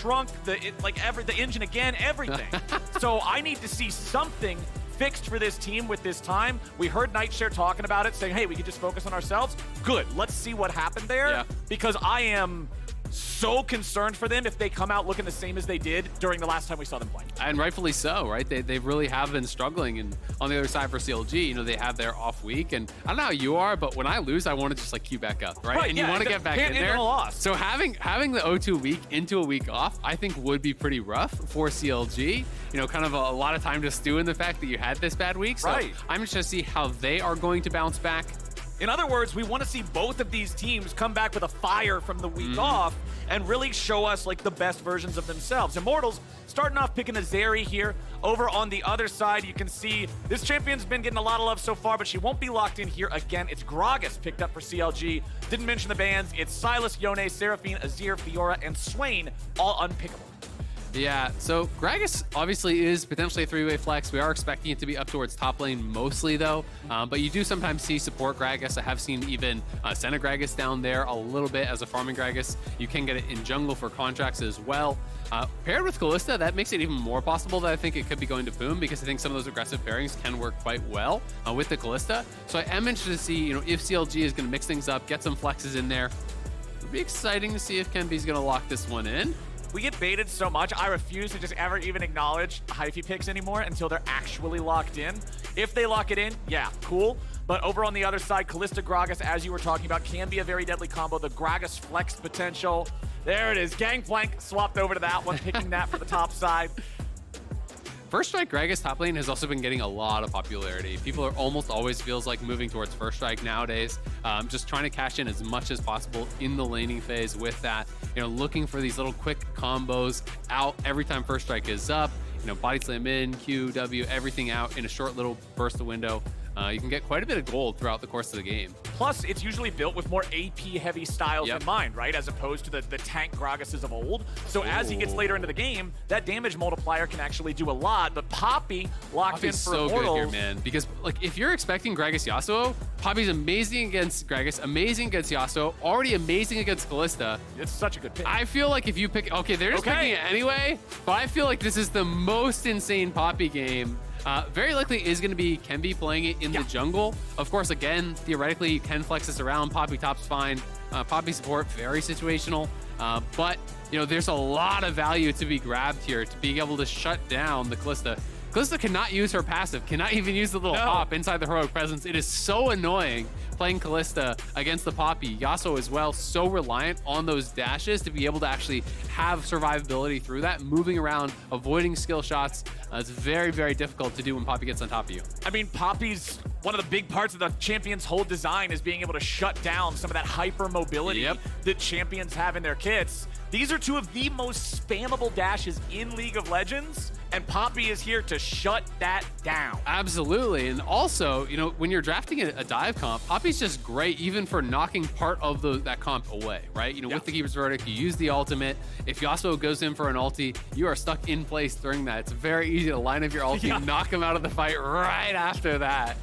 trunk, the engine again, everything. So I need to see something fixed for this team with this time. We heard Nightshare talking about it, saying, hey, we could just focus on ourselves. Good, let's see what happened there, because I am so concerned for them if they come out looking the same as they did during the last time we saw them play. And rightfully so, right? They really have been struggling. And on the other side for CLG, you know, they have their off week. And I don't know how you are, but when I lose, I want to just like queue back up, right? And you want to get back in there. So having the O2 week into a week off, I think would be pretty rough for CLG. You know, kind of a lot of time to stew in the fact that you had this bad week. So I'm just going to see how they are going to bounce back. In other words, we want to see both of these teams come back with a fire from the week off and really show us like the best versions of themselves. Immortals starting off picking a Zeri here. Over on the other side, you can see this champion's been getting a lot of love so far, but she won't be locked in here again. It's Gragas picked up for CLG. Didn't mention the bans. It's Sylas, Yone, Seraphine, Azir, Fiora, and Swain, all unpickable. Yeah, so Gragas obviously is potentially a three-way flex. We are expecting it to be up towards top lane mostly, though. But you do sometimes see support Gragas. I have seen even send a Gragas down there a little bit as a farming Gragas. You can get it in jungle for Contractz as well. Paired with Kalista, that makes it even more possible that I think it could be going to Poome, because I think some of those aggressive pairings can work quite well with the Kalista. So I am interested to see, you know, if CLG is going to mix things up, get some flexes in there. It'll be exciting to see if Kenvi's going to lock this one in. We get baited so much, I refuse to just ever even acknowledge hyphy picks anymore until they're actually locked in. If they lock it in, yeah, cool. But over on the other side, Kalista Gragas, as you were talking about, can be a very deadly combo. The Gragas flex potential. There it is. Gangplank swapped over to that one, picking that for the top side. First Strike Gragas top lane has also been getting a lot of popularity. People are almost always feels like moving towards First Strike nowadays. Just trying to cash in as much as possible in the laning phase with that. You know, looking for these little quick combos out every time First Strike is up. You know, body slam in, Q, W, everything out in a short little burst of window. You can get quite a bit of gold throughout the course of the game. Plus, it's usually built with more AP-heavy styles in mind, right? As opposed to the tank Gragases of old. So as he gets later into the game, that damage multiplier can actually do a lot. But Poppy locked in for so Immortals. Good here, man. Because like if you're expecting Gragas Yasuo, Poppy's amazing against Gragas, amazing against Yasuo, already amazing against Kalista. It's such a good pick. I feel like if you pick, okay, they're just picking it anyway, but I feel like this is the most insane Poppy game. Very likely is going to be Kenvi playing it in the jungle. Of course, again, theoretically, you can flex this around. Poppy top's fine. Poppy support, very situational. But, you know, there's a lot of value to be grabbed here to being able to shut down the Kalista. Kalista cannot use her passive, cannot even use the little pop inside the heroic presence. It is so annoying playing Kalista against the Poppy. Yasuo as well, so reliant on those dashes to be able to actually have survivability through that, moving around, avoiding skill shots. It's very, very difficult to do when Poppy gets on top of you. I mean, Poppy's one of the big parts of the champion's whole design is being able to shut down some of that hyper mobility that champions have in their kits. These are two of the most spammable dashes in League of Legends, and Poppy is here to shut that down. Absolutely, and also, you know, when you're drafting a dive comp, Poppy's just great even for knocking part of that comp away, right? You know, with the Keeper's Verdict, you use the ultimate. If Yasuo goes in for an ulti, you are stuck in place during that. It's very easy to line up your ulti, knock him out of the fight right after that.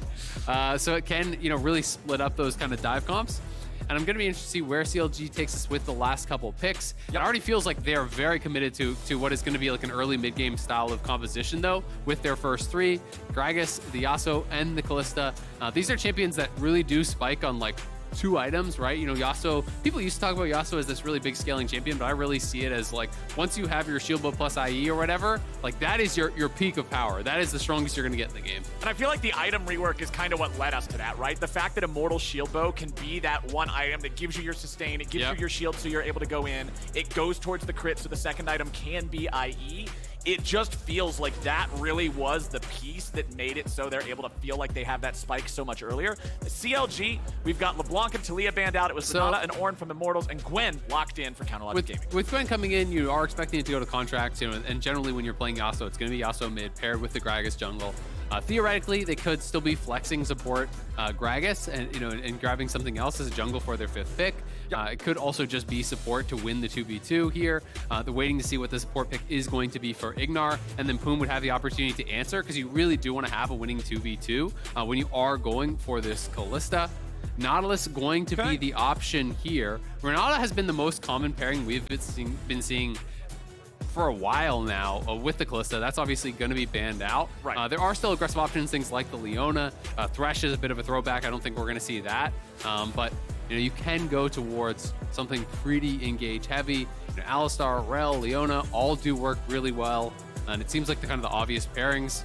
So it can, you know, really split up those kind of dive comps. And I'm going to be interested to see where CLG takes us with the last couple picks. It already feels like they're very committed to what is going to be like an early mid-game style of composition, though, with their first three, Gragas, the Yasuo, and the Kalista. These are champions that really do spike on, like, 2 items, right? You know, Yasuo, people used to talk about Yasuo as this really big scaling champion, but I really see it as like, once you have your shield bow plus IE or whatever, like that is your peak of power. That is the strongest you're gonna get in the game. And I feel like the item rework is kind of what led us to that, right? The fact that Immortals shield bow can be that one item that gives you your sustain, it gives you your shield so you're able to go in, it goes towards the crit so the second item can be IE. It just feels like that really was the piece that made it so they're able to feel like they have that spike so much earlier. The CLG, we've got LeBlanc and Talia banned out. It was Sonata and Ornn from Immortals, and Gwen locked in for Counterlogic Gaming. With Gwen coming in, you are expecting it to go to Contractz, you know, and generally when you're playing Yasuo, it's going to be Yasuo mid paired with the Gragas jungle. Theoretically, they could still be flexing support Gragas and, you know, and grabbing something else as a jungle for their 5th pick. It could also just be support to win the 2v2 here. They're waiting to see what the support pick is going to be for Ignar, and then Poome would have the opportunity to answer, because you really do want to have a winning 2v2 when you are going for this Kalista. Nautilus going to be the option here. Renata has been the most common pairing we've been seeing for a while now with the Kalista. That's obviously going to be banned out. Right. There are still aggressive options, things like the Leona. Thresh is a bit of a throwback. I don't think we're going to see that. But you can go towards something pretty engage heavy. Alistar, Rel, Leona all do work really well. And it seems like the kind of the obvious pairings.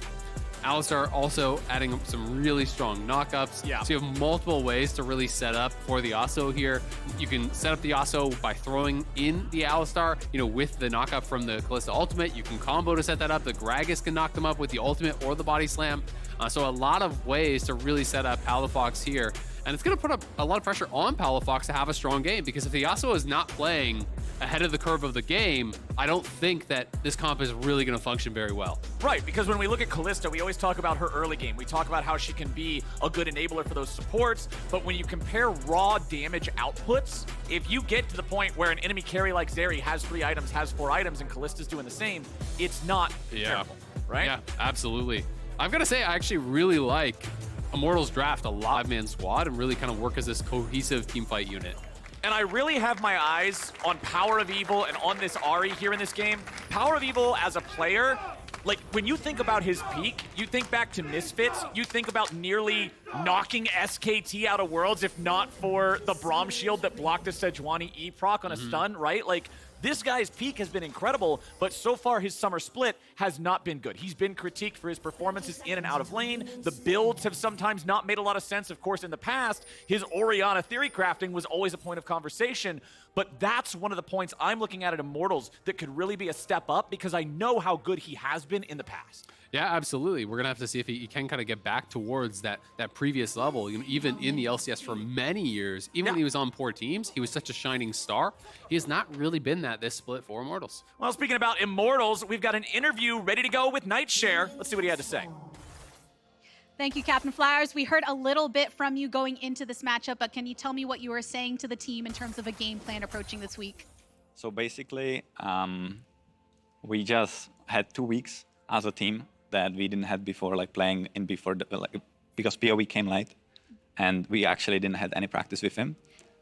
Alistar also adding some really strong knockups. Yeah. So you have multiple ways to really set up for the Yasuo here. You can set up the Yasuo by throwing in the Alistar, with the knockup from the Kalista ultimate. You can combo to set that up. The Gragas can knock them up with the ultimate or the body slam. So a lot of ways to really set up Palafox here. And it's going to put up a lot of pressure on Palafox to have a strong game, because if the Yasuo is not playing ahead of the curve of the game, I don't think that this comp is really going to function very well. Right, because when we look at Kalista, we always talk about her early game. We talk about how she can be a good enabler for those supports, but when you compare raw damage outputs, if you get to the point where an enemy carry like Zeri has 3 items, has 4 items, and Kalista's doing the same, it's not terrible, right? Yeah, absolutely. I've got to say, I actually really like Immortals draft a live-man squad and really kind of work as this cohesive team fight unit. And I really have my eyes on PowerOfEvil and on this Ahri here in this game. PowerOfEvil as a player, like when you think about his peak, you think back to Misfits, you think about nearly knocking SKT out of Worlds, if not for the Braum shield that blocked a Sejuani E-proc on a stun, right? Like, this guy's peak has been incredible, but so far his summer split has not been good. He's been critiqued for his performances in and out of lane. The builds have sometimes not made a lot of sense. Of course, in the past, his Orianna theory crafting was always a point of conversation, but that's one of the points I'm looking at Immortals that could really be a step up, because I know how good he has been in the past. Yeah, absolutely. We're going to have to see if he can kind of get back towards that previous level. Even in the LCS for many years, even when he was on poor teams, he was such a shining star. He has not really been that this split for Immortals. Well, speaking about Immortals, we've got an interview ready to go with Nightshare. Let's see what he had to say. Thank you, Captain Flowers. We heard a little bit from you going into this matchup, but can you tell me what you were saying to the team in terms of a game plan approaching this week? So basically, we just had 2 weeks as a team that we didn't have before, like playing in before, because PoE came late, and we actually didn't have any practice with him.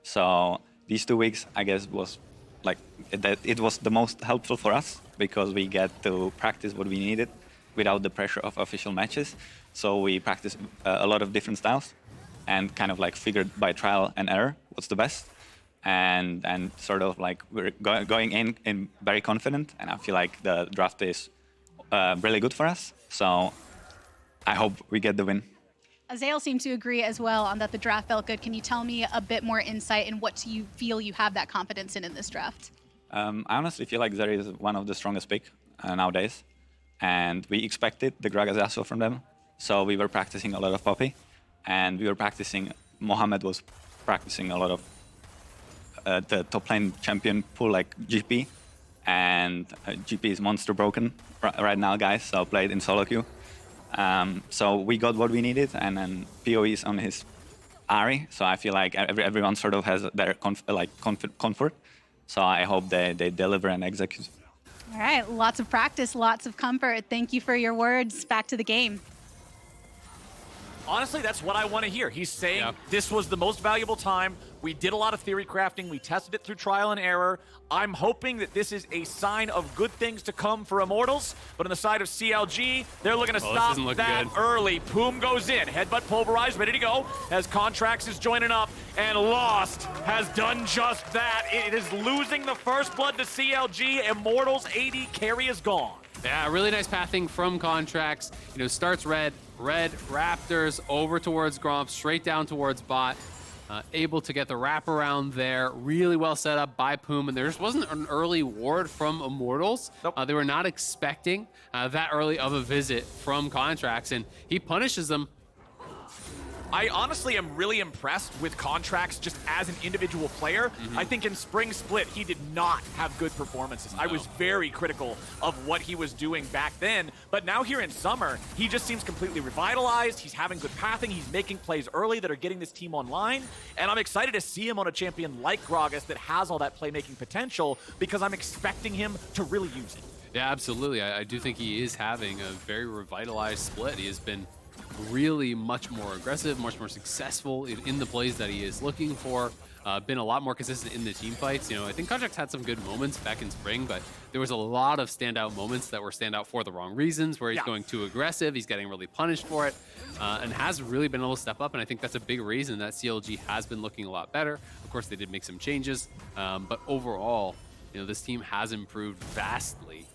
So these 2 weeks, I guess, was like it was the most helpful for us, because we get to practice what we needed without the pressure of official matches. So we practiced a lot of different styles, and kind of like figured by trial and error what's the best, and sort of like we're going in very confident, and I feel like the draft is really good for us, so I hope we get the win. Azael seemed to agree as well on that the draft felt good. Can you tell me a bit more insight in what you feel you have that confidence in this draft? I honestly feel like Zeri is one of the strongest pick nowadays, and we expected the Gragas Yasuo from them, so we were practicing a lot of Poppy, and we were practicing, Mohamed was practicing a lot of the top lane champion pool like GP, and GP is monster broken right now, guys, so played in solo queue. So we got what we needed, and then PoE is on his Ahri, so I feel like everyone sort of has their comfort. So I hope they deliver and execute. All right, lots of practice, lots of comfort. Thank you for your words. Back to the game. Honestly, that's what I want to hear. He's saying this was the most valuable time. We did a lot of theory crafting. We tested it through trial and error. I'm hoping that this is a sign of good things to come for Immortals. But on the side of CLG, they're looking to stop that early. Poome goes in. Headbutt pulverized, ready to go. As Contractz is joining up. And Lost has done just that. It is losing the first blood to CLG. Immortals AD carry is gone. Yeah, really nice pathing from Contractz. Starts red, Raptors over towards Gromp, straight down towards bot. Able to get the wraparound there. Really well set up by Poome, and there just wasn't an early ward from Immortals. Nope. They were not expecting that early of a visit from Contractz, and he punishes them. I honestly am really impressed with Contractz just as an individual player. I think in Spring Split, he did not have good performances. No. I was very critical of what he was doing back then, but now here in Summer, he just seems completely revitalized. He's having good pathing. He's making plays early that are getting this team online, and I'm excited to see him on a champion like Gragas that has all that playmaking potential, because I'm expecting him to really use it. Yeah, absolutely. I do think he is having a very revitalized split. He has been really much more aggressive, much more successful in the plays that he is looking for. been a lot more consistent in the team fights. You know, I think Contractz had some good moments back in spring, but there was a lot of standout moments that were standout for the wrong reasons, where he's going too aggressive, he's getting really punished for it, and has really been able to step up, and I think that's a big reason that CLG has been looking a lot better. Of course, they did make some changes, but overall, you know, this team has improved vastly,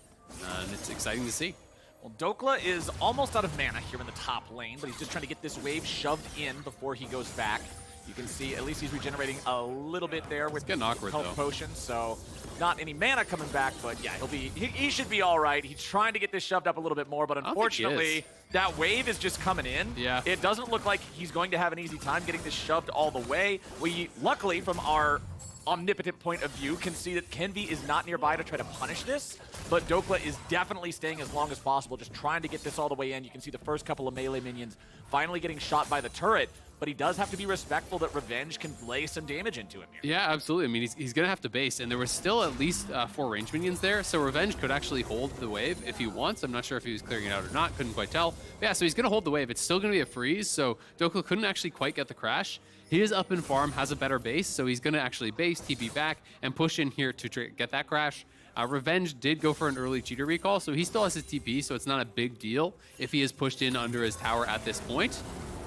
and it's exciting to see. Well, Dhokla is almost out of mana here in the top lane, but he's just trying to get this wave shoved in before he goes back. You can see at least he's regenerating a little bit there with getting awkward, health potions, so not any mana coming back, but yeah, he should be all right. He's trying to get this shoved up a little bit more, but unfortunately, that wave is just coming in. Yeah. It doesn't look like he's going to have an easy time getting this shoved all the way. We, luckily, from our omnipotent point of view, can see that Kenvi is not nearby to try to punish this, but Dhokla is definitely staying as long as possible, just trying to get this all the way in. You can see the first couple of melee minions finally getting shot by the turret, but he does have to be respectful that Revenge can lay some damage into him here. Yeah, absolutely. I mean, he's going to have to base, and there was still at least 4 range minions there, so Revenge could actually hold the wave if he wants. I'm not sure if he was clearing it out or not, couldn't quite tell. But yeah, so he's going to hold the wave. It's still going to be a freeze, so Dhokla couldn't actually quite get the crash. He is up in farm, has a better base, so he's going to actually base, TP back, and push in here to get that crash. Revenge did go for an early cheater recall, so he still has his TP, so it's not a big deal if he is pushed in under his tower at this point.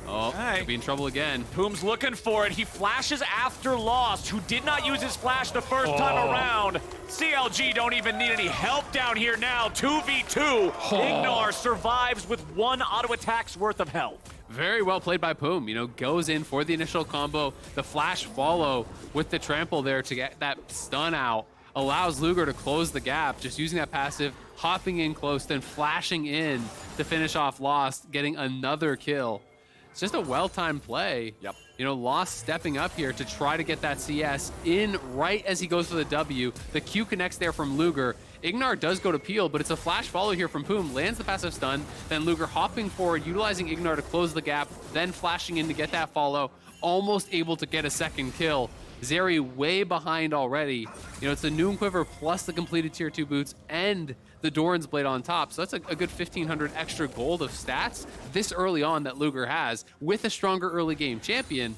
Oh, could be in trouble again. Poome's looking for it. He flashes after Lost, who did not use his flash the first time around. CLG don't even need any help down here now. 2v2. Ignar survives with 1 auto attack's worth of health. Very well played by Poome. You know, goes in for the initial combo. The flash follow with the trample there to get that stun out. Allows Luger to close the gap, just using that passive, hopping in close, then flashing in to finish off Lost, getting another kill. It's just a well-timed play. Yep. You know, Lost stepping up here to try to get that CS in right as he goes for the W. The Q connects there from Luger. Ignar does go to peel, but it's a flash follow here from Poome. Lands the passive stun, then Luger hopping forward, utilizing Ignar to close the gap, then flashing in to get that follow. Almost able to get a second kill. Zeri way behind already. You know, it's the Noon Quiver plus the completed tier 2 boots and the Doran's Blade on top. So that's a good 1,500 extra gold of stats this early on that Luger has with a stronger early game champion.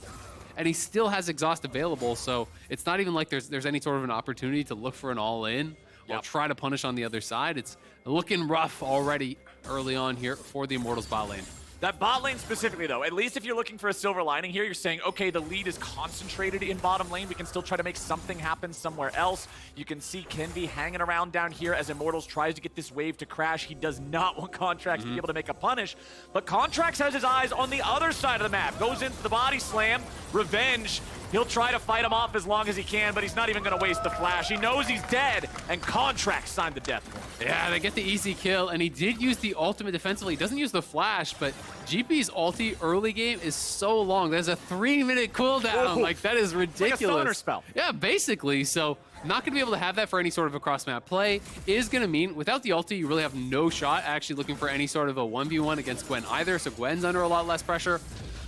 And he still has exhaust available, so it's not even like there's any sort of an opportunity to look for an all-in or try to punish on the other side. It's looking rough already early on here for the Immortals bot lane. That bot lane specifically, though, at least if you're looking for a silver lining here, you're saying, okay, the lead is concentrated in bottom lane. We can still try to make something happen somewhere else. You can see Kenvi hanging around down here as Immortals tries to get this wave to crash. He does not want Contractz to be able to make a punish, but Contractz has his eyes on the other side of the map. Goes into the body slam. Revenge. He'll try to fight him off as long as he can, but he's not even going to waste the flash. He knows he's dead, and Contractz signed the death warrant. Yeah, they get the easy kill, and he did use the ultimate defensively. He doesn't use the flash, but GP's ulti early game is so long. There's a 3-minute cooldown. Like, that is ridiculous. Like a stoner spell. Yeah, basically. So not going to be able to have that for any sort of a cross-map play. Is going to mean, without the ulti, you really have no shot actually looking for any sort of a 1v1 against Gwen either, so Gwen's under a lot less pressure.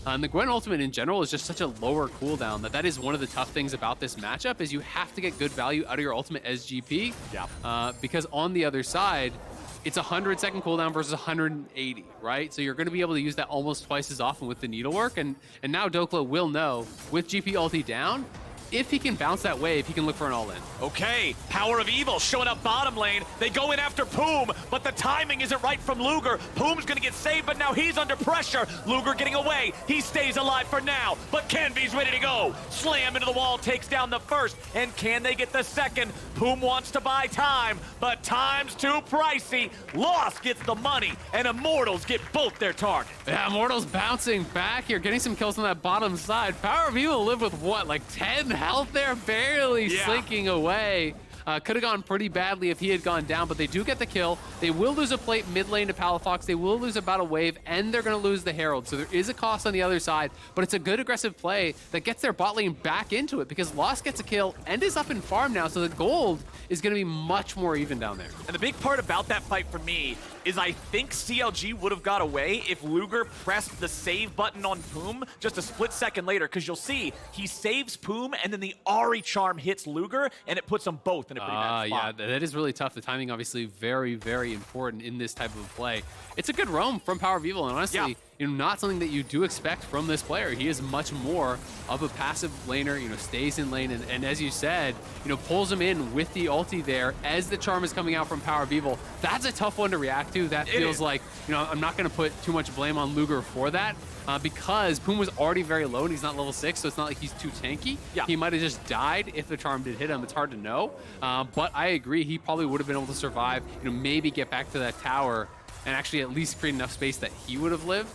And the Gwen ultimate in general is just such a lower cooldown that is one of the tough things about this matchup is you have to get good value out of your ultimate as GP. Yeah. Because on the other side, it's 100-second cooldown versus 180, right? So you're going to be able to use that almost twice as often with the needlework. And now Dhokla will know, with GP ulti down, if he can bounce that wave, he can look for an all-in. Okay, PowerOfEvil showing up bottom lane. They go in after Poome, but the timing isn't right from Luger. Poome's gonna get saved, but now he's under pressure. Luger getting away. He stays alive for now, but Kenvi's ready to go. Slam into the wall, takes down the first, and can they get the second? Poome wants to buy time, but time's too pricey. Lost gets the money, and Immortals get both their targets. Yeah, Immortals bouncing back here, getting some kills on that bottom side. PowerOfEvil live with what, like 10 health there, barely slinking away. Could have gone pretty badly if he had gone down, but they do get the kill. They will lose a plate mid lane to Palafox. They will lose about a wave, and they're going to lose the Herald. So there is a cost on the other side, but it's a good aggressive play that gets their bot lane back into it because Lost gets a kill and is up in farm now, so the gold is going to be much more even down there. And the big part about that fight for me is I think CLG would have got away if Luger pressed the save button on Poome just a split second later, because you'll see he saves Poome and then the Ahri charm hits Luger and it puts them both in a pretty bad spot. Yeah, that is really tough. The timing obviously very, very important in this type of play. It's a good roam from PowerOfEvil, and honestly, not something that you do expect from this player. He is much more of a passive laner, stays in lane, and as you said, pulls him in with the ulti there as the charm is coming out from PowerOfEvil. That's a tough one to react to. That feels like, I'm not going to put too much blame on Luger for that. Because Poome was already very low and he's not level 6, so it's not like he's too tanky. Yeah. He might have just died if the charm did hit him. It's hard to know. But I agree, he probably would have been able to survive, maybe get back to that tower and actually at least create enough space that he would have lived.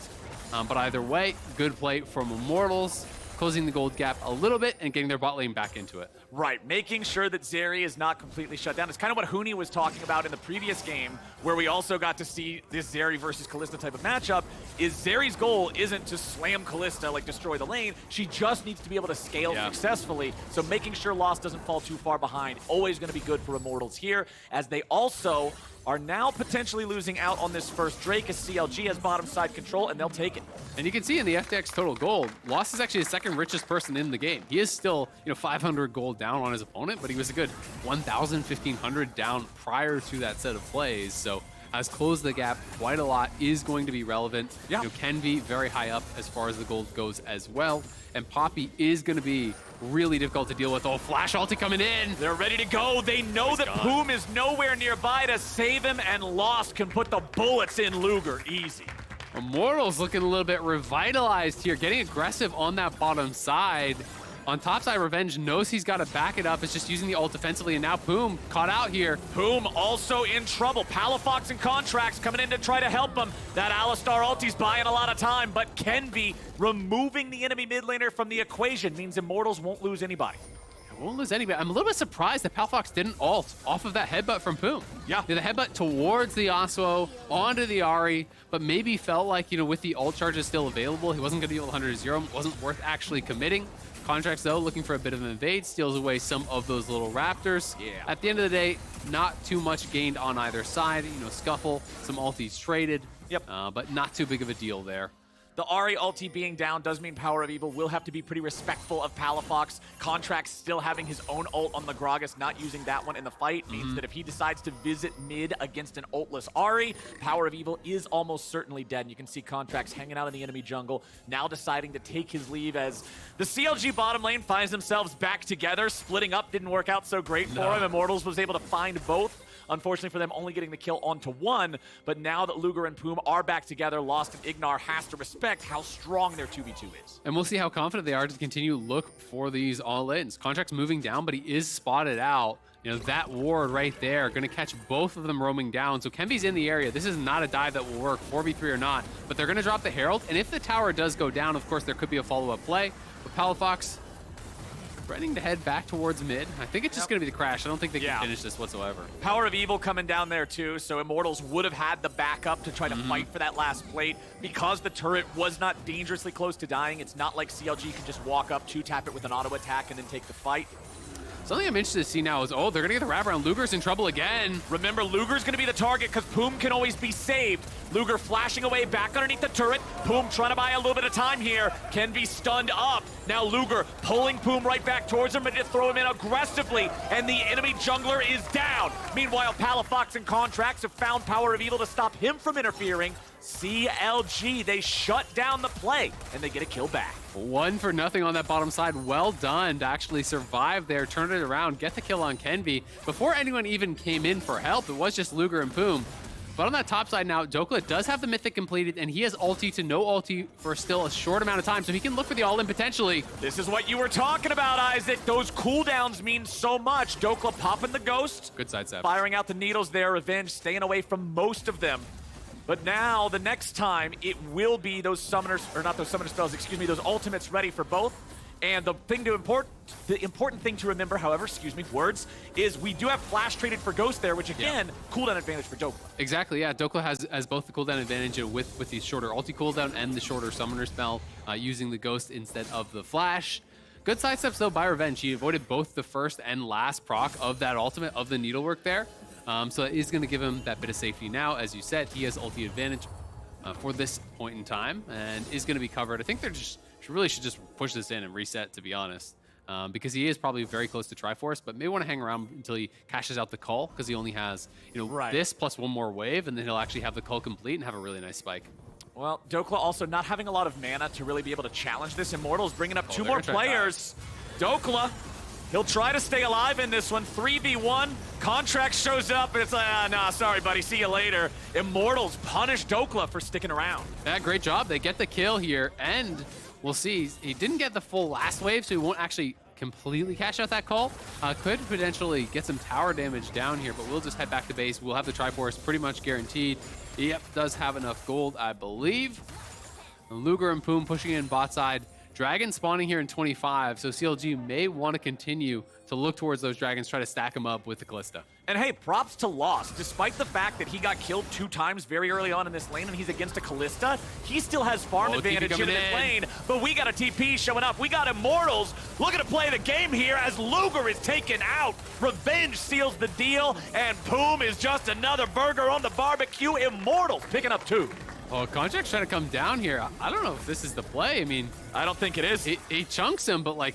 But either way, good play from Immortals, closing the gold gap a little bit and getting their bot lane back into it. Right, making sure that Zeri is not completely shut down. It's kind of what Huni was talking about in the previous game, where we also got to see this Zeri versus Kalista type of matchup, is Zeri's goal isn't to slam Kalista, like destroy the lane. She just needs to be able to scale successfully. So making sure Lost doesn't fall too far behind, always going to be good for Immortals here, as they also are now potentially losing out on this first Drake as CLG has bottom side control, and they'll take it. And you can see in the FTX total gold, Lost is actually the second richest person in the game. He is still, 500 gold down on his opponent, but he was a good 1,000, 1,500 down prior to that set of plays. So has closed the gap quite a lot, is going to be relevant. Yeah. Kenvi very high up as far as the gold goes as well. And Poppy is going to be really difficult to deal with. Oh, flash ulti coming in. They're ready to go. They know that Poome is nowhere nearby to save him, and Lost can put the bullets in Luger. Easy. Immortals looking a little bit revitalized here, getting aggressive on that bottom side. On top side, Revenge knows he's got to back it up. It's just using the ult defensively, and now Poome caught out here. Poome also in trouble. Palafox and Contractz coming in to try to help him. That Alistar ulti's buying a lot of time, but Kenvi removing the enemy mid laner from the equation means Immortals won't lose anybody. Won't lose anybody. I'm a little bit surprised that Palafox didn't ult off of that headbutt from Poome. Yeah. The headbutt towards the Yasuo, onto the Ahri, but maybe felt like, with the ult charges still available, he wasn't going to be able to 100-0, wasn't worth actually committing. Contractz, though, looking for a bit of an invade, steals away some of those little raptors. Yeah. At the end of the day, not too much gained on either side. Scuffle, some ultis traded. Yep. But not too big of a deal there. The Ahri ulti being down does mean PowerOfEvil will have to be pretty respectful of Palafox. Contractz still having his own ult on the Gragas, not using that one in the fight, means that if he decides to visit mid against an ultless Ahri, PowerOfEvil is almost certainly dead. And you can see Contractz hanging out in the enemy jungle, now deciding to take his leave as the CLG bottom lane finds themselves back together. Splitting up didn't work out so great for him. Immortals was able to find both. Unfortunately for them, only getting the kill onto one. But now that Luger and Poome are back together, Lost and Ignar has to respect how strong their 2v2 is. And we'll see how confident they are to continue to look for these all-ins. Contractz moving down, but he is spotted out. That ward right there, going to catch both of them roaming down. So Kenvi's in the area. This is not a dive that will work, 4v3 or not. But they're going to drop the Herald. And if the tower does go down, of course, there could be a follow-up play. But Palafox threatening to head back towards mid. I think it's just going to be the crash. I don't think they can finish this whatsoever. PowerOfEvil coming down there too, so Immortals would have had the backup to try to fight for that last plate. Because the turret was not dangerously close to dying, it's not like CLG can just walk up, two-tap it with an auto attack, and then take the fight. Something I'm interested to see now is, they're going to get the wraparound. Luger's in trouble again. Remember, Luger's going to be the target because Poome can always be saved. Luger flashing away back underneath the turret. Poome trying to buy a little bit of time here. Kenvi stunned up. Now Luger pulling Poome right back towards him, ready to throw him in aggressively. And the enemy jungler is down. Meanwhile, Palafox and Contractz have found PowerOfEvil to stop him from interfering. CLG, they shut down the play, and they get a kill back. 1-0 on that bottom side. Well done to actually survive there, turn it around, get the kill on Kenvi. Before anyone even came in for help, it was just Luger and Poome. But on that top side now, Dhokla does have the Mythic completed, and he has ulti to no ulti for still a short amount of time, so he can look for the all-in potentially. This is what you were talking about, Isaac. Those cooldowns mean so much. Dhokla popping the ghost. Good side step. Firing out the needles there. Revenge staying away from most of them. But now, the next time, it will be those summoners, or not those summoner spells, excuse me, those ultimates ready for both. And the important thing to remember, however, words, is we do have flash traded for Ghost there, which again, cooldown advantage for Dhokla. Exactly, yeah. Dhokla has both the cooldown advantage with the shorter ulti cooldown and the shorter summoner spell, using the Ghost instead of the flash. Good sidesteps though by Revenge. He avoided both the first and last proc of that ultimate of the needlework there. So it is going to give him that bit of safety now. As you said, he has ulti advantage for this point in time and is going to be covered. I think they're just really should just push this in and reset, to be honest, because he is probably very close to Triforce, but may want to hang around until he cashes out the Cull, because he only has this plus one more wave, and then he'll actually have the Cull complete and have a really nice spike. Well, Dhokla also not having a lot of mana to really be able to challenge this. Immortals bringing up two they're more gonna try players. Dhokla, he'll try to stay alive in this one. 3v1. Contractz shows up, and it's like, nah, sorry, buddy, see you later. Immortals punish Dhokla for sticking around. Yeah, great job. They get the kill here, and we'll see. He didn't get the full last wave, so he won't actually completely cash out that call. Could potentially get some tower damage down here, but we'll just head back to base. We'll have the Triforce pretty much guaranteed. Yep, does have enough gold, I believe. Luger and Poome pushing in bot side. Dragon spawning here in 25, so CLG may want to continue to look towards those dragons, try to stack them up with the Kalista. And hey, props to Lost. Despite the fact that he got killed 2 times very early on in this lane and he's against a Kalista, he still has farm advantage here in this lane. But we got a TP showing up. We got Immortals looking to play the game here as Luger is taken out. Revenge seals the deal, and Poome is just another burger on the barbecue. Immortals picking up 2. Oh, Contractz trying to come down here. I don't know if this is the play. I mean, I don't think it is. He chunks him, but like,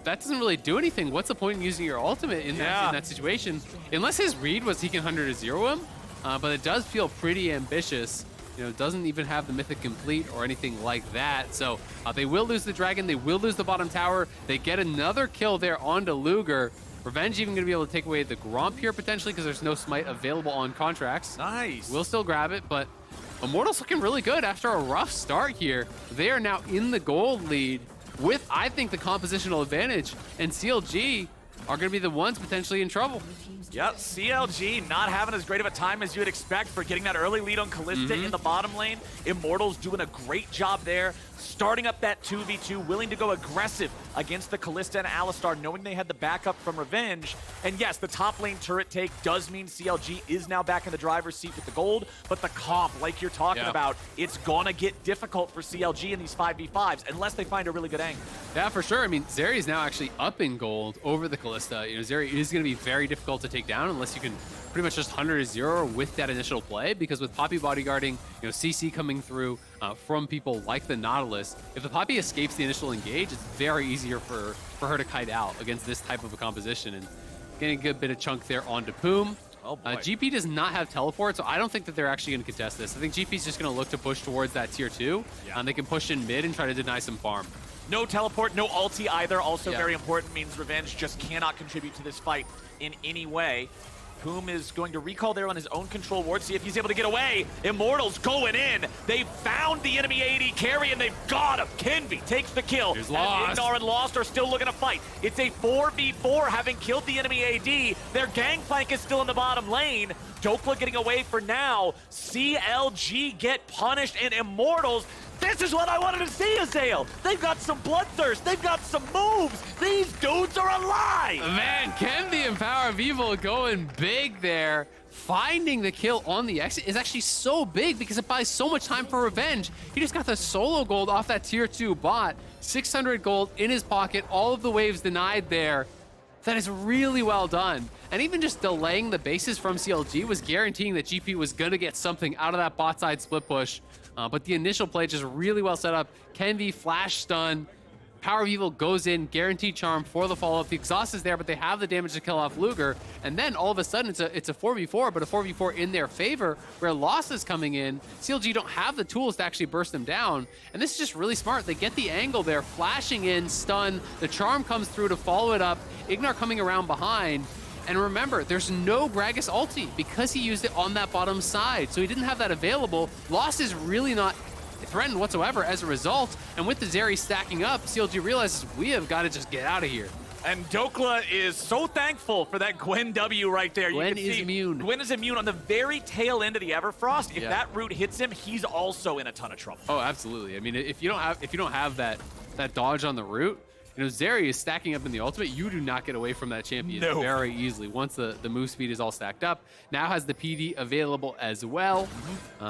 that doesn't really do anything. What's the point in using your ultimate in that situation? Unless his read was he can 100-0 him, but it does feel pretty ambitious. You know, it doesn't even have the mythic complete or anything like that. So they will lose the dragon. They will lose the bottom tower. They get another kill there onto Luger. Revenge even going to be able to take away the Gromp here potentially because there's no smite available on Contractz. Nice. We'll still grab it, but Immortals looking really good after a rough start here. They are now in the gold lead with, I think, the compositional advantage, and CLG are going to be the ones potentially in trouble. Yep, CLG not having as great of a time as you would expect for getting that early lead on Kalista in the bottom lane. Immortals doing a great job there, starting up that 2v2, willing to go aggressive against the Kalista and Alistar, knowing they had the backup from Revenge. And yes, the top lane turret take does mean CLG is now back in the driver's seat with the gold, but the comp, like you're talking about, it's gonna get difficult for CLG in these 5v5s unless they find a really good angle. Yeah, for sure. I mean, Zeri is now actually up in gold over the Kalista. You know, Zeri is going to be very difficult to take down unless you can pretty much just 100-0 with that initial play, because with Poppy bodyguarding, you know, CC coming through from people like the Nautilus, if the Poppy escapes the initial engage, it's very easier for her to kite out against this type of a composition, and getting a good bit of chunk there onto Poome. Oh boy. GP does not have teleport, so I don't think that they're actually going to contest this. I think GP's just going to look to push towards that tier 2, and they can push in mid and try to deny some farm. No teleport, no ulti either. Also very important, means Revenge just cannot contribute to this fight in any way. Poome is going to recall there on his own control ward, see if he's able to get away. Immortals going in. They found the enemy AD carry and they've got him. Kenvi takes the kill. Here's Lost. Ignar and Lost are still looking to fight. It's a 4v4 having killed the enemy AD. Their Gangplank is still in the bottom lane. Dhokla getting away for now. CLG get punished, and Immortals, this is what I wanted to see, Azael. They've got some bloodthirst. They've got some moves. These dudes are alive. Man, Kenvi and PowerOfEvil going big there. Finding the kill on the exit is actually so big because it buys so much time for Revenge. He just got the solo gold off that tier 2 bot. 600 gold in his pocket. All of the waves denied there. That is really well done. And even just delaying the bases from CLG was guaranteeing that GP was going to get something out of that bot side split push. But the initial play just really well set up. Kenvi flash stun. PowerOfEvil goes in, guaranteed charm for the follow-up. The exhaust is there, but they have the damage to kill off Luger. And then all of a sudden, it's a 4v4, but a 4v4 in their favor, where Lost is coming in. CLG don't have the tools to actually burst them down. And this is just really smart. They get the angle there, flashing in, stun. The charm comes through to follow it up. Ignar coming around behind. And remember, there's no Gragas ulti because he used it on that bottom side. So he didn't have that available. Lost is really not threatened whatsoever as a result. And with the Zeri stacking up, CLG realizes we have got to just get out of here. And Dhokla is so thankful for that Gwen W right there. Gwen you can is see immune. Gwen is immune on the very tail end of the Everfrost. If that root hits him, he's also in a ton of trouble. Oh, absolutely. I mean, if you don't have that dodge on the root, you know, Zeri is stacking up in the ultimate. You do not get away from that champion very easily once the move speed is all stacked up. Now has the PD available as well.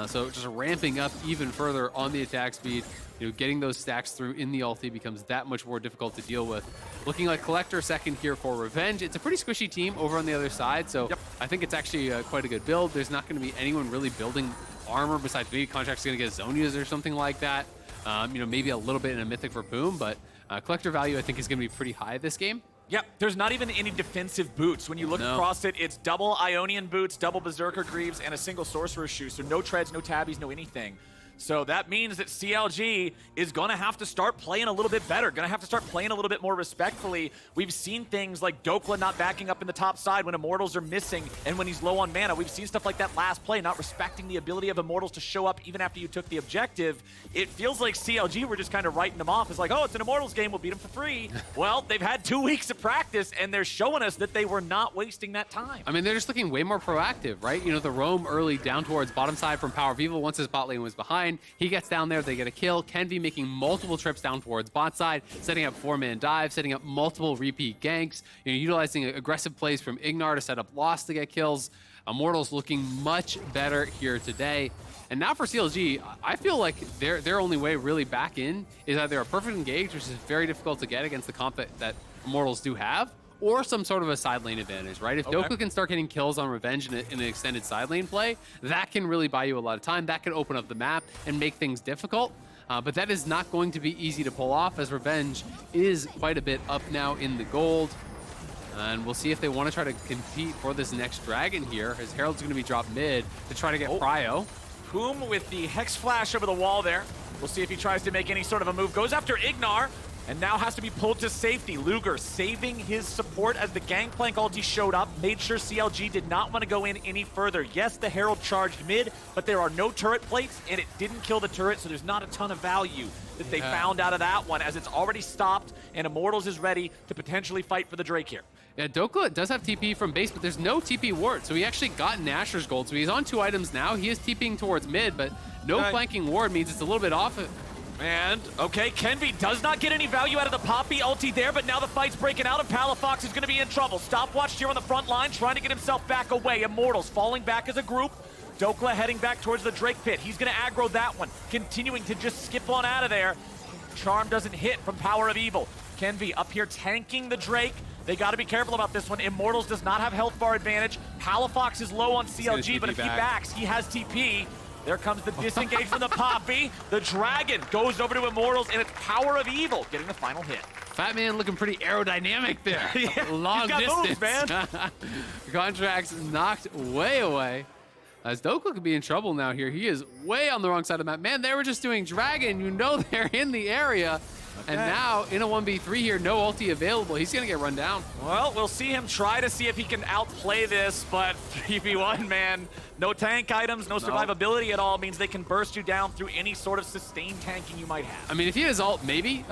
So just ramping up even further on the attack speed. You know, getting those stacks through in the ulti becomes that much more difficult to deal with. Looking like Collector second here for Revenge. It's a pretty squishy team over on the other side, so I think it's actually quite a good build. There's not going to be anyone really building armor besides maybe Contractz going to get Zonias or something like that. You know, maybe a little bit in a Mythic for Poome, but Collector value I think is going to be pretty high this game. Yep, there's not even any defensive boots. When you look across it, it's double Ionian boots, double Berserker Greaves, and a single Sorcerer's Shoe. So no treads, no tabbies, no anything. So that means that CLG is going to have to start playing a little bit better, going to have to start playing a little bit more respectfully. We've seen things like Dhokla not backing up in the top side when Immortals are missing and when he's low on mana. We've seen stuff like that last play, not respecting the ability of Immortals to show up even after you took the objective. It feels like CLG were just kind of writing them off as like, oh, it's an Immortals game, we'll beat them for free. Well, they've had 2 weeks of practice, and they're showing us that they were not wasting that time. I mean, they're just looking way more proactive, right? You know, the roam early down towards bottom side from PowerOfEvil once his bot lane was behind. He gets down there, they get a kill. Kenvi making multiple trips down towards bot side, setting up 4-man dive, setting up multiple repeat ganks, you know, utilizing aggressive plays from Ignar to set up Lost to get kills. Immortals looking much better here today. And now for CLG, I feel like their only way really back in is either a perfect engage, which is very difficult to get against the comp that Immortals do have, or some sort of a side lane advantage, right? If Dhokla can start getting kills on Revenge in an extended side lane play, that can really buy you a lot of time. That can open up the map and make things difficult. But that is not going to be easy to pull off, as Revenge is quite a bit up now in the gold. And we'll see if they want to try to compete for this next dragon here, as Herald's going to be dropped mid to try to get Prio. Poome with the Hex Flash over the wall there. We'll see if he tries to make any sort of a move. Goes after Ignar, and now has to be pulled to safety. Luger saving his support as the Gangplank ulti showed up, made sure CLG did not want to go in any further. Yes, the Herald charged mid, but there are no turret plates, and it didn't kill the turret, so there's not a ton of value that they found out of that one, as it's already stopped, and Immortals is ready to potentially fight for the Drake here. Yeah, Dhokla does have TP from base, but there's no TP ward, so he actually got Nashor's gold. So he's on 2 items now. He is TPing towards mid, but no flanking ward means it's a little bit off. And, okay, Kenvi does not get any value out of the Poppy ulti there, but now the fight's breaking out, and Palafox is going to be in trouble. Stopwatch here on the front line, trying to get himself back away. Immortals falling back as a group. Dhokla heading back towards the Drake pit. He's going to aggro that one, continuing to just skip on out of there. Charm doesn't hit from PowerOfEvil. Kenvi up here tanking the Drake. They got to be careful about this one. Immortals does not have health bar advantage. Palafox is low on CLG, but if he backs, he has TP. There comes the disengage from the Poppy. The Dragon goes over to Immortals, and it's PowerOfEvil getting the final hit. Fat Man looking pretty aerodynamic there. Yeah, long distance. Moves, man. Contractz knocked way away. As Dhokla could be in trouble now here. He is way on the wrong side of the map. Man, they were just doing Dragon. You know they're in the area. And now, in a 1v3 here, no ulti available. He's going to get run down. Well, we'll see him try to see if he can outplay this, but 3v1, man, no tank items, no survivability at all means they can burst you down through any sort of sustained tanking you might have. I mean, if he has ult, maybe.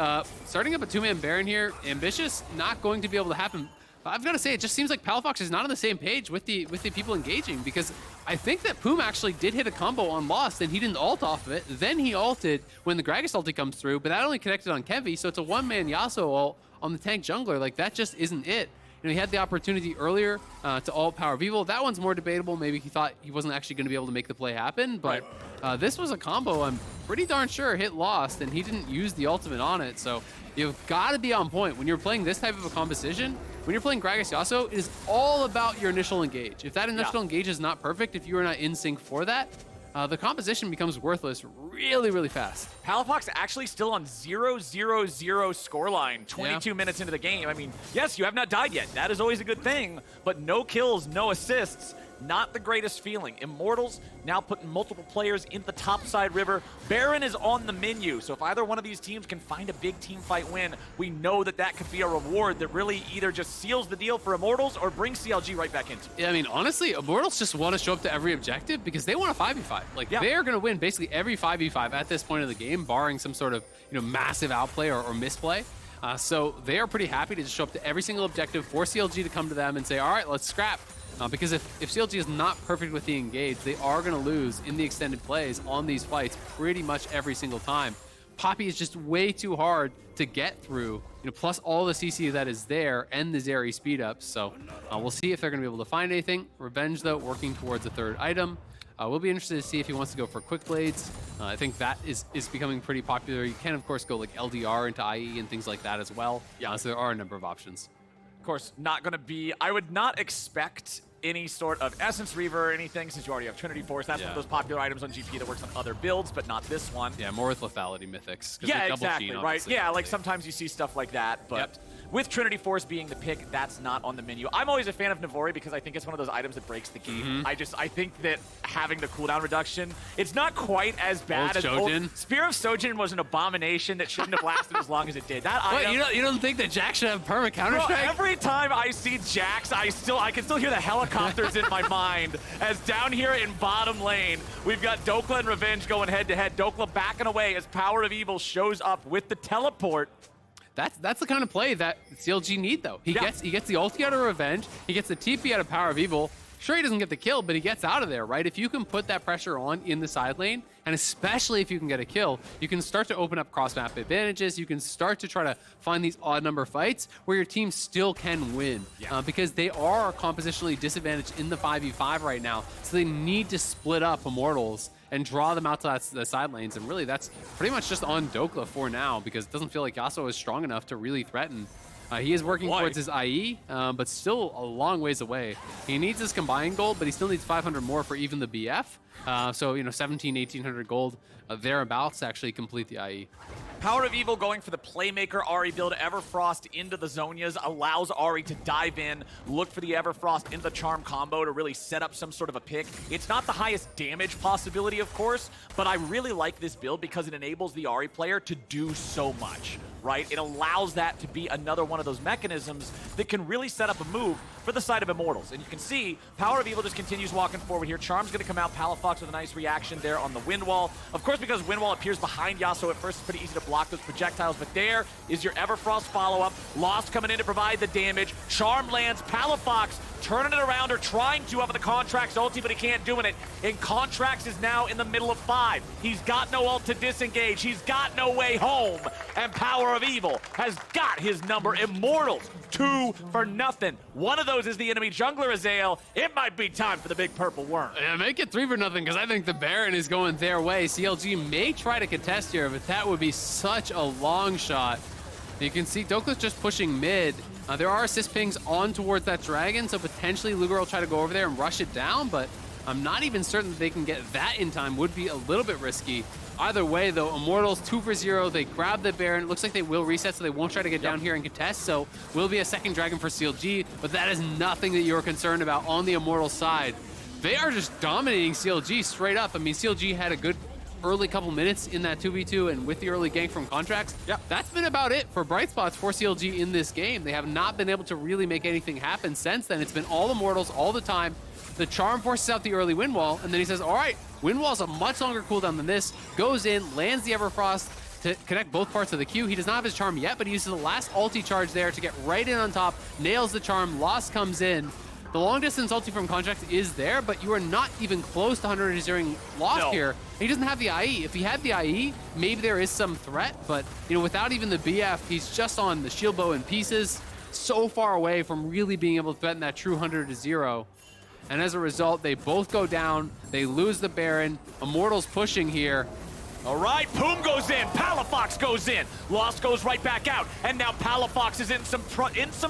Starting up a 2-man Baron here, ambitious, not going to be able to happen. I've got to say, it just seems like Palafox is not on the same page with the people engaging, because I think that Poome actually did hit a combo on Lost, and he didn't ult off of it. Then he ulted when the Gragas ulti comes through, but that only connected on Kenvi, so it's a 1-man Yasuo ult on the tank jungler. Like, that just isn't it. You know, he had the opportunity earlier to ult PowerOfEvil. That one's more debatable. Maybe he thought he wasn't actually going to be able to make the play happen, but this was a combo I'm pretty darn sure hit Lost, and he didn't use the ultimate on it, so you've got to be on point. When you're playing this type of a composition, when you're playing Gragas Yasuo, it is all about your initial engage. If that initial engage is not perfect, if you are not in sync for that, the composition becomes worthless really, really fast. Palafox actually still on 0-0-0 scoreline, 22 minutes into the game. I mean, yes, you have not died yet. That is always a good thing, but no kills, no assists. Not the greatest feeling. Immortals now putting multiple players in the topside river. Baron is on the menu, so if either one of these teams can find a big team fight win, we know that that could be a reward that really either just seals the deal for Immortals or brings CLG right back into it. Yeah, I mean, honestly, Immortals just want to show up to every objective because they want a 5v5. Like, they are going to win basically every 5v5 at this point of the game, barring some sort of, you know, massive outplay or misplay. So they are pretty happy to just show up to every single objective for CLG to come to them and say, all right, let's scrap. Because if CLG is not perfect with the engage, they are going to lose in the extended plays on these fights pretty much every single time. Poppy is just way too hard to get through, you know, plus all the CC that is there and the Zeri speed ups. So we'll see if they're going to be able to find anything. Revenge, though, working towards a third item. We'll be interested to see if he wants to go for quick blades. I think that is becoming pretty popular. You can, of course, go like LDR into IE and things like that as well. Yeah, so there are a number of options. Of course, not going to be, I would not expect any sort of Essence Reaver or anything, since you already have Trinity Force. That's one of those popular items on GP that works on other builds, but not this one. Yeah, more with lethality mythics. Yeah, exactly, right? Yeah, like sometimes you see stuff like that, but with Trinity Force being the pick, that's not on the menu. I'm always a fan of Navori because I think it's one of those items that breaks the game. I think that having the cooldown reduction, it's not quite as bad as Spear of Sojin was an abomination that shouldn't have lasted as long as it did. That item, you don't think that Jax should have perma Counter-Strike? Every time I see Jax, I can still hear the helicopters in my mind as down here in bottom lane, we've got Dhokla and Revenge going head-to-head. Dhokla backing away as PowerOfEvil shows up with the teleport. That's the kind of play that CLG need, though. He gets the ulti out of Revenge, he gets the TP out of PowerOfEvil. Sure, he doesn't get the kill, but he gets out of there, right? If you can put that pressure on in the side lane, and especially if you can get a kill, you can start to open up cross-map advantages. You can start to try to find these odd number fights where your team still can win because they are compositionally disadvantaged in the 5v5 right now. So they need to split up Immortals and draw them out to the side lanes. And really, that's pretty much just on Dhokla for now because it doesn't feel like Yasuo is strong enough to really threaten. He is working towards his IE, but still a long ways away. He needs his combined gold, but he still needs 500 more for even the BF. So, 17, 1800 gold thereabouts to actually complete the IE. PowerOfEvil going for the Playmaker Ahri build. Everfrost into the Zhonya's allows Ahri to dive in, look for the Everfrost into the Charm combo to really set up some sort of a pick. It's not the highest damage possibility, of course, but I really like this build because it enables the Ahri player to do so much, right? It allows that to be another one of those mechanisms that can really set up a move for the side of Immortals. And you can see PowerOfEvil just continues walking forward here. Charm's going to come out. Palafox with a nice reaction there on the wind wall. Of course, because wind wall appears behind Yasuo at first, it's pretty easy to block those projectiles, but there is your Everfrost follow-up. Lost coming in to provide the damage. Charm lands. Palafox turning it around or trying to off of the Contractz ulti, but he can't do it. And Contractz is now in the middle of 5. He's got no ult to disengage. He's got no way home. And PowerOfEvil has got his number. Immortals, 2 for nothing. One of those is the enemy jungler, Azael. It might be time for the big purple worm. Yeah, make it 3 for nothing because I think the Baron is going their way. CLG may try to contest here, but that would be such a long shot. You can see Dhokla's just pushing mid. There are assist pings on towards that dragon, so potentially Luger will try to go over there and rush it down, but I'm not even certain that they can get that in time. Would be a little bit risky. Either way, though, Immortals 2 for 0. They grab the Baron. It looks like they will reset, so they won't try to get down here and contest, so will be a second dragon for CLG, but that is nothing that you're concerned about on the Immortals side. They are just dominating CLG straight up. I mean, CLG had a good early couple minutes in that 2v2 and with the early gank from Contractz. That's been about it for bright spots for CLG in this game. They have not been able to really make anything happen since then. It's been all Immortals all the time. The Charm forces out the early wind wall, and then he says, all right, wind wall's a much longer cooldown than this. Goes in, lands the Everfrost to connect both parts of the queue. He does not have his Charm yet, but he uses the last ulti charge there to get right in on top, nails the Charm, Lost comes in. The long distance ulti from Contractz is there, but you are not even close to 100-0ing Lost here. He doesn't have the IE. If he had the IE, maybe there is some threat, but without even the BF, he's just on the shield bow in pieces, so far away from really being able to threaten that true 100-0. And as a result, they both go down. They lose the Baron. Immortals pushing here. All right, Poome goes in, Palafox goes in, Lost goes right back out, and now Palafox is in some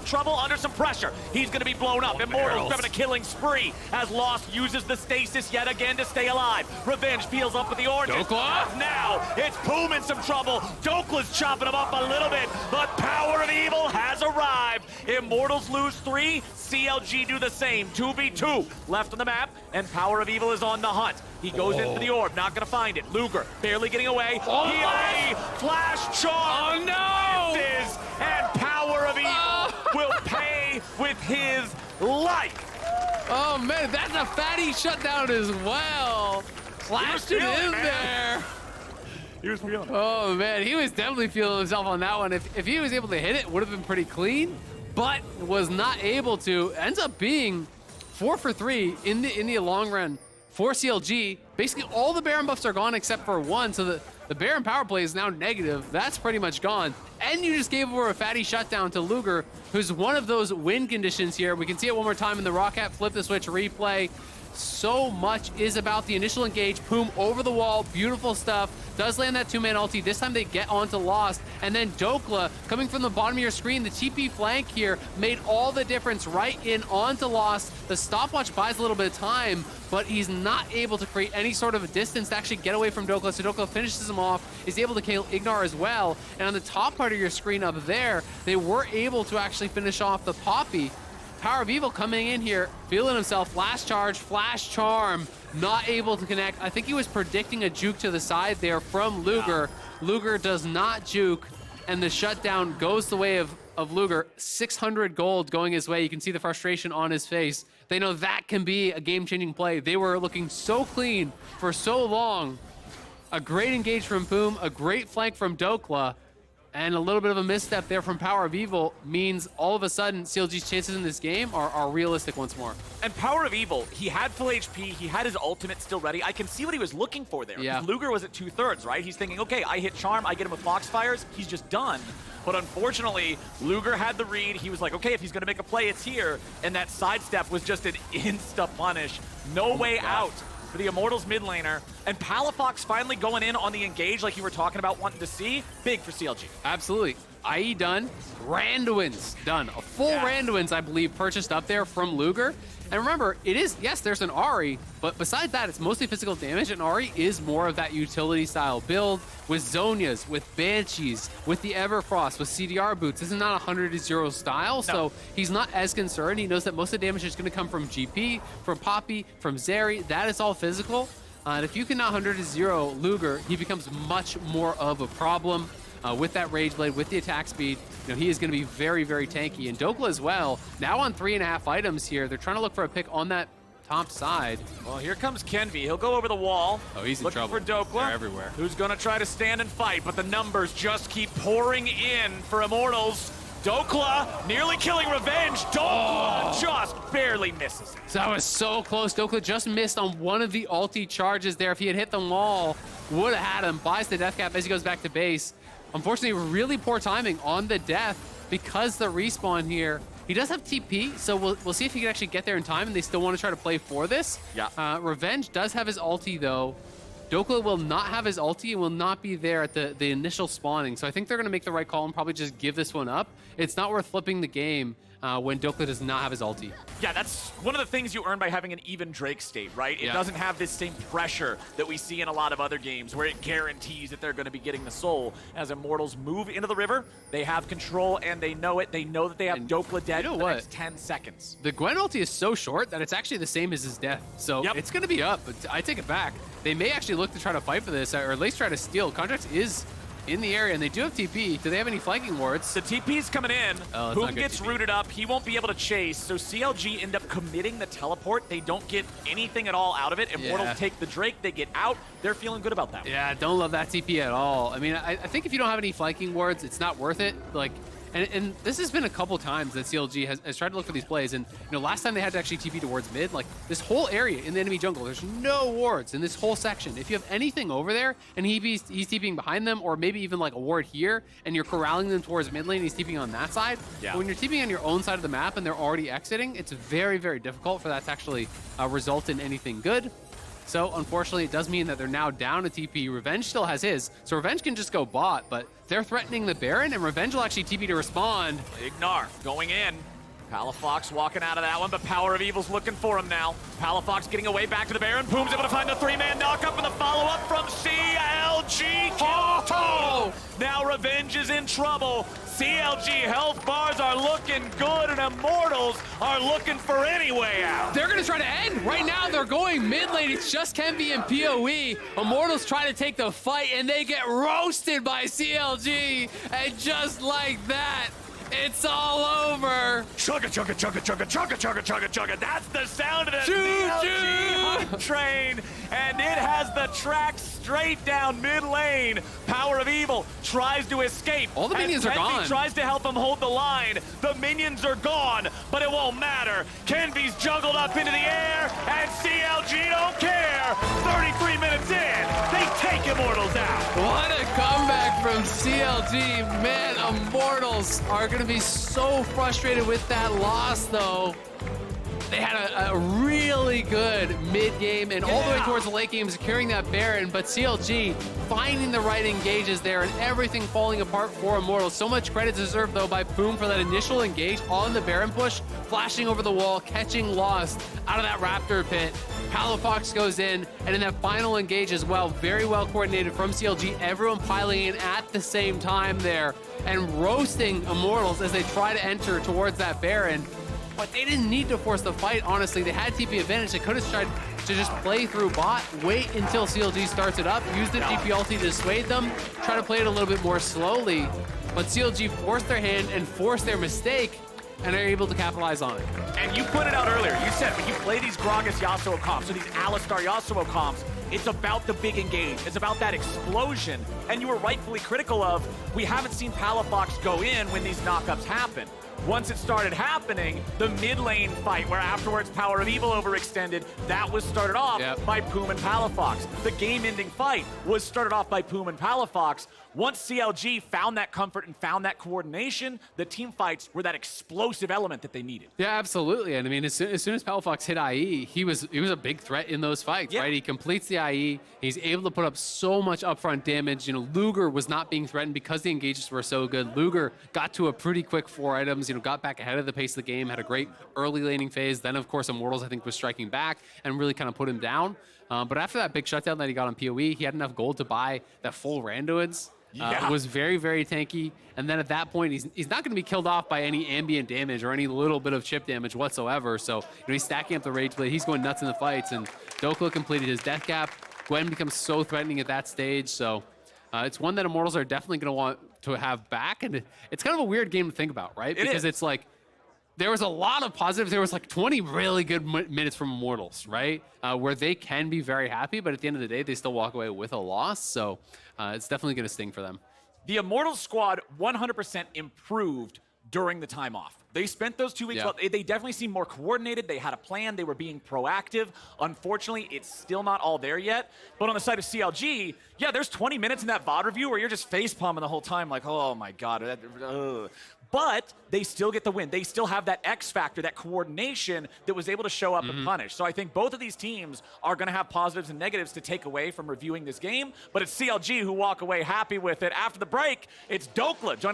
trouble, under some pressure. He's going to be blown up. Immortals grabbing a killing spree as Lost uses the stasis yet again to stay alive. Revenge peels up with the oranges. Dhokla? Now it's Poome in some trouble. Dhokla's chopping him up a little bit, but PowerOfEvil has arrived. Immortals lose 3, CLG do the same. 2v2 left on the map, and PowerOfEvil is on the hunt. He goes in for the orb, not gonna find it. Luger barely getting away. Healy, flash charm. Oh no! Misses, and PowerOfEvil will pay with his life. Oh man, that's a fatty shutdown as well. Flashed it in there. He was feeling it. Oh man, he was definitely feeling himself on that one. If he was able to hit it, would have been pretty clean, but was not able to. Ends up being 4 for 3 in the long run for CLG. Basically all the Baron buffs are gone except for 1, so the Baron power play is now negative. That's pretty much gone. And you just gave over a fatty shutdown to Luger, who's one of those win conditions here. We can see it one more time in the Rocket flip the switch replay. so much is about the initial engage. Poome over the wall, beautiful stuff. Does land that two-man ulti. This time they get onto Lost. And then Dhokla coming from the bottom of your screen. The TP flank here made all the difference right in onto Lost. The stopwatch buys a little bit of time, but he's not able to create any sort of a distance to actually get away from Dhokla. So Dhokla finishes him off, is able to kill Ignar as well. And on the top part of your screen up there, they were able to actually finish off the Poppy. PowerOfEvil coming in here, feeling himself. Last charge, flash charm, not able to connect. I think he was predicting a juke to the side there from Luger. Yeah. Luger does not juke, and the shutdown goes the way of Luger. 600 gold going his way. You can see the frustration on his face. They know that can be a game-changing play. They were looking so clean for so long. A great engage from Poome, a great flank from Dhokla, and a little bit of a misstep there from PowerOfEvil means all of a sudden CLG's chances in this game are realistic once more. And PowerOfEvil, he had full HP, he had his ultimate still ready. I can see what he was looking for there. Yeah. Luger was at 2/3, right? He's thinking, okay, I hit Charm, I get him with Foxfires, he's just done. But unfortunately, Luger had the read. He was like, okay, if he's going to make a play, it's here. And that sidestep was just an insta-punish. No way out for the Immortals mid laner. And Palafox finally going in on the engage like you were talking about wanting to see. Big for CLG. Absolutely. IE done. Randuin's done. A full Randuin's, I believe, purchased up there from Luger. And remember, it is, yes, there's an Ahri, but besides that, it's mostly physical damage, and Ahri is more of that utility-style build with Zhonya's, with Banshees, with the Everfrost, with CDR boots. This is not a 100-0 style, so he's not as concerned. He knows that most of the damage is going to come from GP, from Poppy, from Zeri. That is all physical. And if you can not 100-0 Luger, he becomes much more of a problem. With that Rage Blade, with the attack speed, you know, he is going to be very, very tanky. And Dhokla as well, now on 3.5 items here. They're trying to look for a pick on that top side. Well, here comes Kenvi. He'll go over the wall. Oh, he's in looking trouble. for Dhokla. They're everywhere. Who's going to try to stand and fight, but the numbers just keep pouring in for Immortals. Dhokla nearly killing Revenge. Dhokla just barely misses it. So that was so close. Dhokla just missed on one of the ulti charges there. If he had hit the wall, would have had him. Buys the death cap as he goes back to base. Unfortunately, really poor timing on the death because the respawn here. He does have TP, so we'll see if he can actually get there in time, and they still want to try to play for this. Yeah. Revenge does have his ulti, though. Dhokla will not have his ulti and will not be there at the initial spawning. So I think they're going to make the right call and probably just give this one up. It's not worth flipping the game when Dhokla does not have his ulti. Yeah, that's one of the things you earn by having an even Drake state, right? It doesn't have this same pressure that we see in a lot of other games where it guarantees that they're going to be getting the soul. As Immortals move into the river, they have control and they know it. They know that they have Dhokla dead for the next 10 seconds. The Gwen ulti is so short that it's actually the same as his death. So it's going to be up, but I take it back. They may actually look to try to fight for this, or at least try to steal. Contractz is in the area, and they do have TP. Do they have any flanking wards? The TP's coming in. Oh, Poome gets rooted up. He won't be able to chase, so CLG end up committing the teleport. They don't get anything at all out of it. Immortals take the Drake. They get out. They're feeling good about that. Yeah, don't love that TP at all. I mean, I think if you don't have any flanking wards, it's not worth it. Like, and this has been a couple times that CLG has tried to look for these plays. And, you know, last time they had to actually TP towards mid, like, this whole area in the enemy jungle, there's no wards in this whole section. If you have anything over there and he's TPing behind them, or maybe even like a ward here, and you're corralling them towards mid lane, he's TPing on that side. But when you're TPing on your own side of the map and they're already exiting, it's very, very difficult for that to actually result in anything good. So, unfortunately, it does mean that they're now down a TP. Revenge still has his, so Revenge can just go bot, but they're threatening the Baron, and Revenge will actually TP to respond. Ignar going in. Palafox walking out of that one, but PowerOfEvil's looking for him now. Palafox getting away back to the Baron. Poome's able to find the 3-man knock-up and the follow-up from CLG. Now Revenge is in trouble. CLG health bars are looking good, and Immortals are looking for any way out. They're going to try to end. Right now, they're going mid lane. It's just Kenvi and PoE. Immortals try to take the fight, and they get roasted by CLG. And just like that, it's all over. Chugga, chugga, chugga, chugga, chugga, chugga, chugga, chugga. That's the sound of the CLG Hunt train, and it has the track straight down mid lane. PowerOfEvil tries to escape. All the minions are gone. Tries to help him hold the line. The minions are gone, but it won't matter. Kenvi's juggled up into the air, and CLG don't care. 33 minutes in, they take Immortals out. What a comeback from CLG. Man, Immortals are going to be so frustrated with that loss, though. They had a really good mid-game and all the way towards the late game, securing that Baron, but CLG finding the right engages there and everything falling apart for Immortals. So much credit deserved, though, by Poome for that initial engage on the Baron push, flashing over the wall, catching Lost out of that Raptor pit. Palafox goes in, and in that final engage as well, very well coordinated from CLG, everyone piling in at the same time there and roasting Immortals as they try to enter towards that Baron. But they didn't need to force the fight, honestly. They had TP advantage. They could have tried to just play through bot, wait until CLG starts it up, use the TP ulti to dissuade them, try to play it a little bit more slowly. But CLG forced their hand and forced their mistake, and they're able to capitalize on it. And you put it out earlier. You said when you play these Gragas Yasuo comps, or these Alistar Yasuo comps, it's about the big engage. It's about that explosion. And you were rightfully critical of, we haven't seen Palafox go in when these knockups happen. Once it started happening, the mid lane fight, where afterwards PowerOfEvil overextended, that was started off by Poome and Palafox. The game-ending fight was started off by Poome and Palafox. Once CLG found that comfort and found that coordination, the team fights were that explosive element that they needed. Yeah, absolutely. And I mean, as soon as Palafox hit IE, he was a big threat in those fights, right? He completes the IE. He's able to put up so much upfront damage. You know, Luger was not being threatened because the engages were so good. Luger got to a pretty quick 4 items, you know, got back ahead of the pace of the game, had a great early laning phase. Then, of course, Immortals, I think, was striking back and really kind of put him down. But after that big shutdown that he got on PoE, he had enough gold to buy that full Randuin's. Was very, very tanky. And then at that point, he's not going to be killed off by any ambient damage or any little bit of chip damage whatsoever. So, you know, he's stacking up the rage blade. He's going nuts in the fights. And Dhokla completed his death cap. Gwen becomes so threatening at that stage. So it's one that Immortals are definitely going to want to have back. And it's kind of a weird game to think about, right? Because it's like, there was a lot of positives. There was like 20 really good minutes from Immortals, right? Where they can be very happy, but at the end of the day, they still walk away with a loss. So it's definitely going to sting for them. The Immortals squad 100% improved during the time off. They spent those 2 weeks, they definitely seemed more coordinated. They had a plan. They were being proactive. Unfortunately, it's still not all there yet. But on the side of CLG, yeah, there's 20 minutes in that VOD review where you're just facepalming the whole time like, oh my God. But they still get the win. They still have that X factor, that coordination that was able to show up and punish. So I think both of these teams are going to have positives and negatives to take away from reviewing this game. But it's CLG who walk away happy with it. After the break, it's Dhokla joining